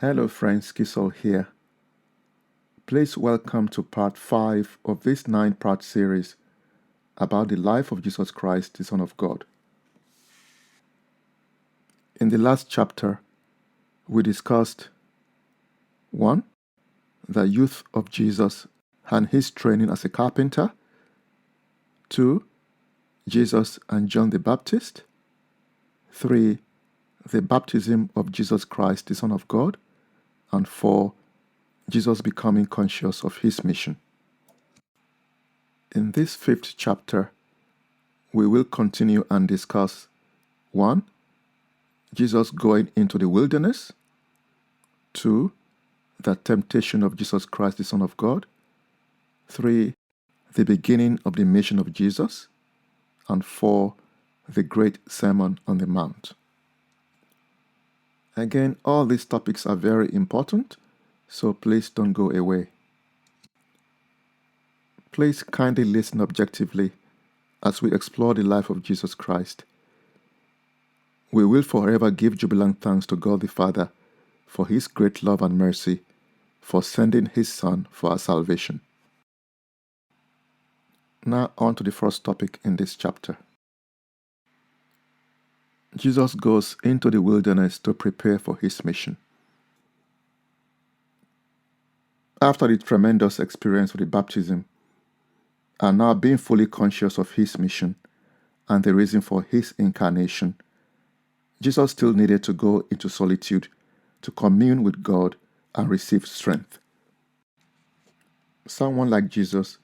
Hello friends, Kisol here. Please welcome to part 5 of this 9-part series about the life of Jesus Christ, the Son of God. In the last chapter, we discussed 1. The youth of Jesus and his training as a carpenter. 2. Jesus and John the Baptist. 3. The baptism of Jesus Christ, the Son of God. And 4. Jesus becoming conscious of his mission. In this 5th chapter, we will continue and discuss 1. Jesus going into the wilderness. 2. The temptation of Jesus Christ, the Son of God. 3. The beginning of the mission of Jesus. And 4. The Great Sermon on the Mount. Again, all these topics are very important, so please don't go away. Please kindly listen objectively as we explore the life of Jesus Christ. We will forever give jubilant thanks to God the Father for his great love and mercy, for sending his Son for our salvation. Now on to the first topic in this chapter. Jesus goes into the wilderness to prepare for his mission. After the tremendous experience of the baptism, and now being fully conscious of his mission and the reason for his incarnation, Jesus still needed to go into solitude to commune with God and receive strength. Someone like Jesus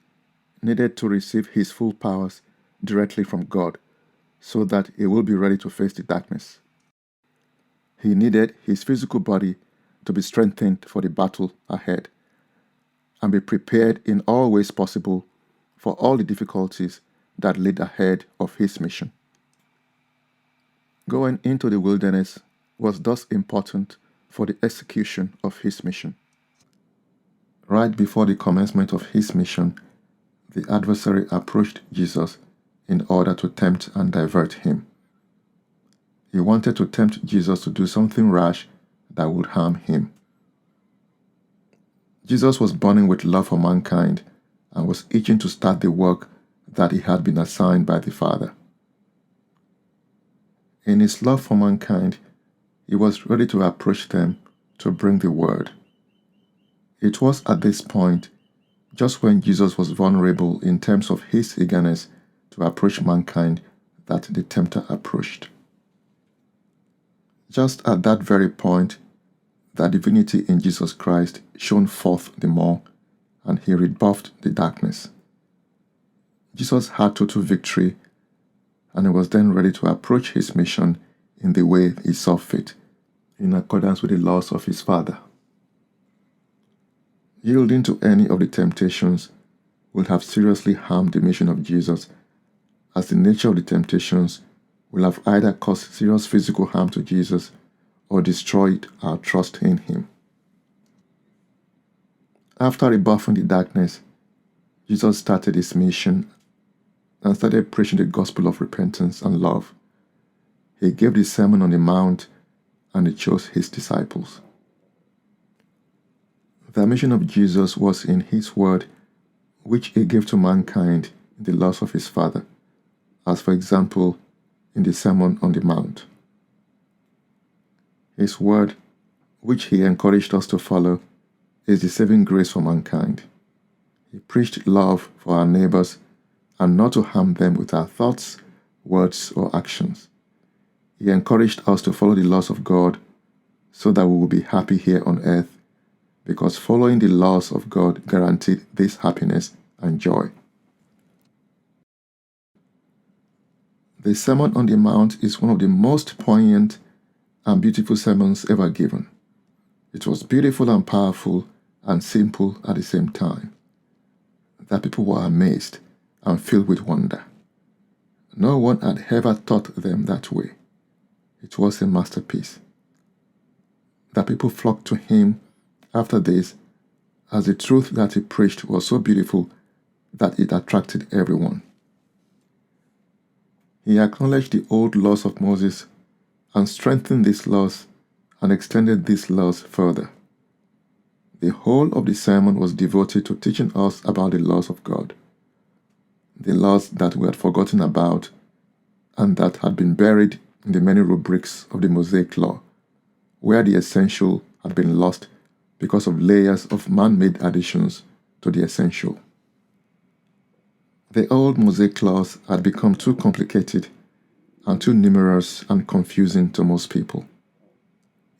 needed to receive his full powers directly from God so that he will be ready to face the darkness. He needed his physical body to be strengthened for the battle ahead and be prepared in all ways possible for all the difficulties that laid ahead of his mission. Going into the wilderness was thus important for the execution of his mission. Right before the commencement of his mission, the adversary approached Jesus in order to tempt and divert him. He wanted to tempt Jesus to do something rash that would harm him. Jesus was burning with love for mankind and was itching to start the work that he had been assigned by the Father. In his love for mankind, he was ready to approach them to bring the word. It was at this point, just when Jesus was vulnerable in terms of his eagerness to approach mankind, that the tempter approached. Just at that very point, the divinity in Jesus Christ shone forth the more, and he rebuffed the darkness. Jesus had total victory, and he was then ready to approach his mission in the way he saw fit, in accordance with the laws of his Father. Yielding to any of the temptations would have seriously harmed the mission of Jesus, as the nature of the temptations will have either caused serious physical harm to Jesus or destroyed our trust in him. After rebuffing the darkness, Jesus started his mission and started preaching the gospel of repentance and love. He gave the Sermon on the Mount and he chose his disciples. The mission of Jesus was in his word, which he gave to mankind in the laws of his Father, as for example, in the Sermon on the Mount. His word, which he encouraged us to follow, is the saving grace for mankind. He preached love for our neighbors and not to harm them with our thoughts, words, or actions. He encouraged us to follow the laws of God so that we will be happy here on earth, because following the laws of God guaranteed this happiness and joy. The Sermon on the Mount is one of the most poignant and beautiful sermons ever given. It was beautiful and powerful and simple at the same time. The people were amazed and filled with wonder. No one had ever taught them that way. It was a masterpiece. The people flocked to him after this, as the truth that he preached was so beautiful that it attracted everyone. He acknowledged the old laws of Moses and strengthened these laws and extended these laws further. The whole of the sermon was devoted to teaching us about the laws of God, the laws that we had forgotten about and that had been buried in the many rubrics of the Mosaic Law, where the essential had been lost because of layers of man-made additions to the essential. The old Mosaic laws had become too complicated and too numerous and confusing to most people.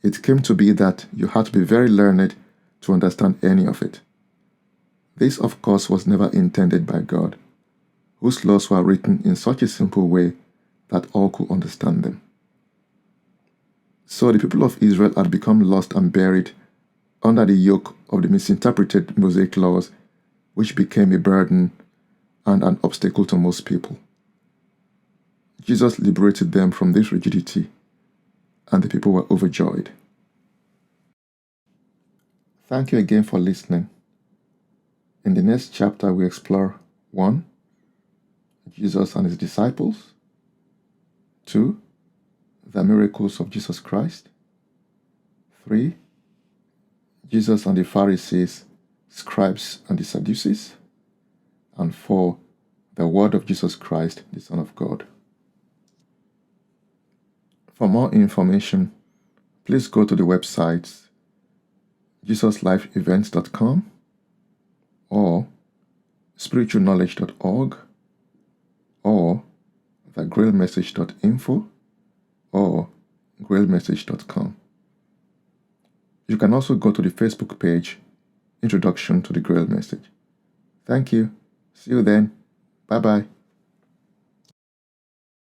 It came to be that you had to be very learned to understand any of it. This, of course, was never intended by God, whose laws were written in such a simple way that all could understand them. So the people of Israel had become lost and buried under the yoke of the misinterpreted Mosaic laws, which became a burden and an obstacle to most people. Jesus liberated them from this rigidity, and the people were overjoyed. Thank you again for listening. In the next chapter, we explore 1. Jesus and his disciples. 2. The miracles of Jesus Christ. 3. Jesus and the Pharisees, scribes and the Sadducees. And 4. The word of Jesus Christ, the Son of God. For more information, please go to the websites jesuslifeevents.com or spiritualknowledge.org or thegrailmessage.info or grailmessage.com. You can also go to the Facebook page, Introduction to the Grail Message. Thank you. See you then. Bye-bye.